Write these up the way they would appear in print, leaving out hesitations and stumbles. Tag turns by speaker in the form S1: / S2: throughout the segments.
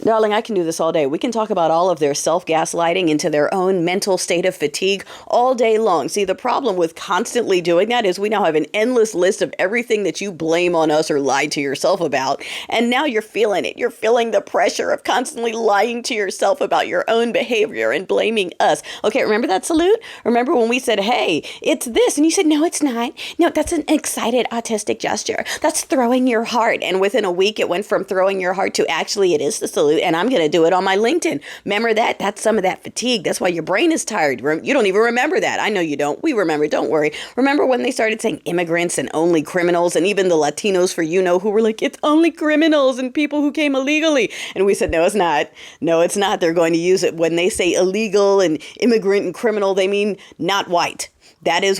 S1: Darling, I can do this all day. We can talk about all of their self-gaslighting into their own mental state of fatigue all day long. See, the problem with constantly doing that is we now have an endless list of everything that you blame on us or lied to yourself about. And now you're feeling it. You're feeling the pressure of constantly lying to yourself about your own behavior and blaming us. Okay, remember that salute? Remember when we said, hey, it's this? And you said, no, it's not. No, that's an excited autistic gesture. That's throwing your heart. And within a week, it went from throwing your heart to actually it is the salute. And I'm going to do it on my LinkedIn. Remember that? That's some of that fatigue. That's why your brain is tired. You don't even remember that. I know you don't. We remember. Don't worry. Remember when they started saying immigrants and only criminals, and even the Latinos for who were like, it's only criminals and people who came illegally. And we said, no, it's not. No, it's not. They're going to use it. When they say illegal and immigrant and criminal, they mean not white. That's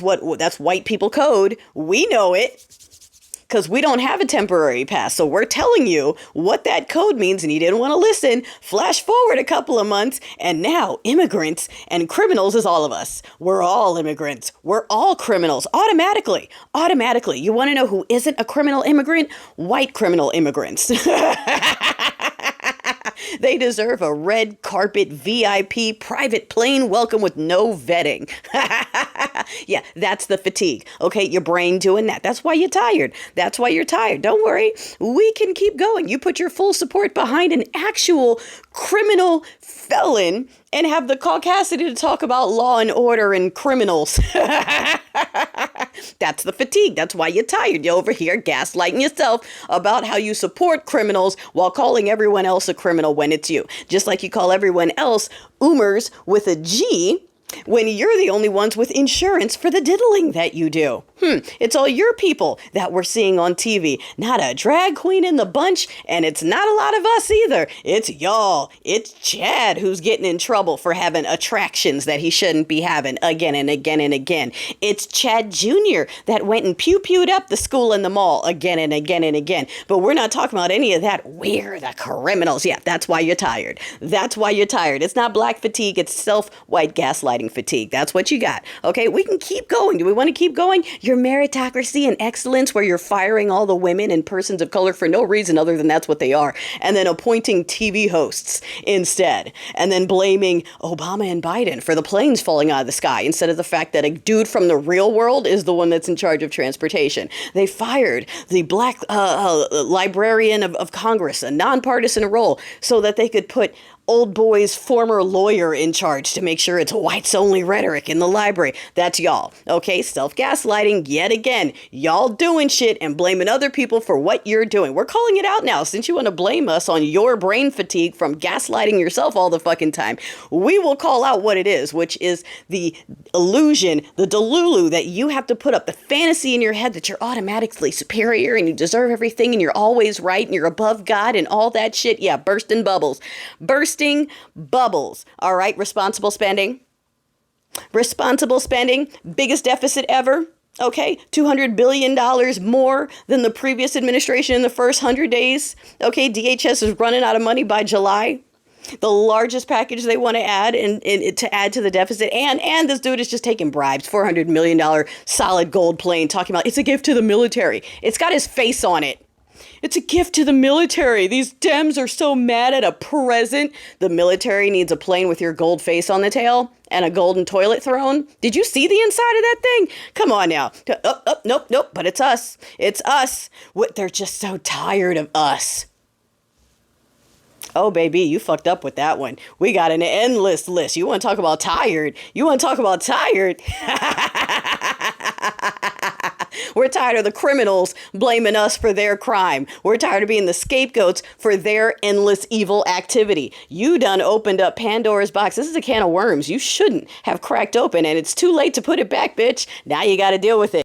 S1: white people code. We know it. Because we don't have a temporary pass. So we're telling you what that code means, and you didn't want to listen. Flash forward a couple of months, and now immigrants and criminals is all of us. We're all immigrants. We're all criminals. Automatically. Automatically. You want to know who isn't a criminal immigrant? White criminal immigrants. They deserve a red carpet VIP private plane welcome with no vetting. Yeah, that's the fatigue. Okay, your brain doing that. That's why you're tired. That's why you're tired. Don't worry. We can keep going. You put your full support behind an actual criminal felon and have the caucasity to talk about law and order and criminals. That's the fatigue. That's why you're tired. You're over here gaslighting yourself about how you support criminals while calling everyone else a criminal when it's you. Just like you call everyone else Oomers with a G when you're the only ones with insurance for the diddling that you do. It's all your people that we're seeing on TV. Not a drag queen in the bunch, and it's not a lot of us either. It's y'all. It's Chad who's getting in trouble for having attractions that he shouldn't be having again and again and again. It's Chad Jr. that went and pew-pewed up the school in the mall again and again and again. But we're not talking about any of that. We're the criminals. Yeah, that's why you're tired. That's why you're tired. It's not black fatigue. It's self-white gaslighting fatigue. That's what you got. Okay, we can keep going. Do we want to keep going? Your meritocracy and excellence where you're firing all the women and persons of color for no reason other than that's what they are, and then appointing TV hosts instead, and then blaming Obama and Biden for the planes falling out of the sky instead of the fact that a dude from the real world is the one that's in charge of transportation. They fired the black librarian of Congress, a nonpartisan role, so that they could put old boy's former lawyer in charge to make sure it's whites only rhetoric in the library. That's y'all. Okay, self-gaslighting yet again. Y'all doing shit and blaming other people for what you're doing. We're calling it out now. Since you want to blame us on your brain fatigue from gaslighting yourself all the fucking time, we will call out what it is, which is the illusion, the delulu that you have to put up, the fantasy in your head that you're automatically superior and you deserve everything and you're always right and you're above God and all that shit. Yeah, bursting bubbles. Bursting bubbles. All right, responsible spending. Responsible spending, biggest deficit ever. Okay, $200 billion more than the previous administration in the first 100 days. Okay, DHS is running out of money by July. The largest package they want to add and to add to the deficit. And this dude is just taking bribes. $400 million solid gold plane talking about it's a gift to the military. It's got his face on it. It's a gift to the military. These Dems are so mad at a present. The military needs a plane with your gold face on the tail and a golden toilet throne. Did you see the inside of that thing? Come on now. Nope. But it's us. It's us. They're just so tired of us. Oh, baby, you fucked up with that one. We got an endless list. You want to talk about tired? We're tired of the criminals blaming us for their crime. We're tired of being the scapegoats for their endless evil activity. You done opened up Pandora's box. This is a can of worms you shouldn't have cracked open, and it's too late to put it back, bitch. Now you got to deal with it.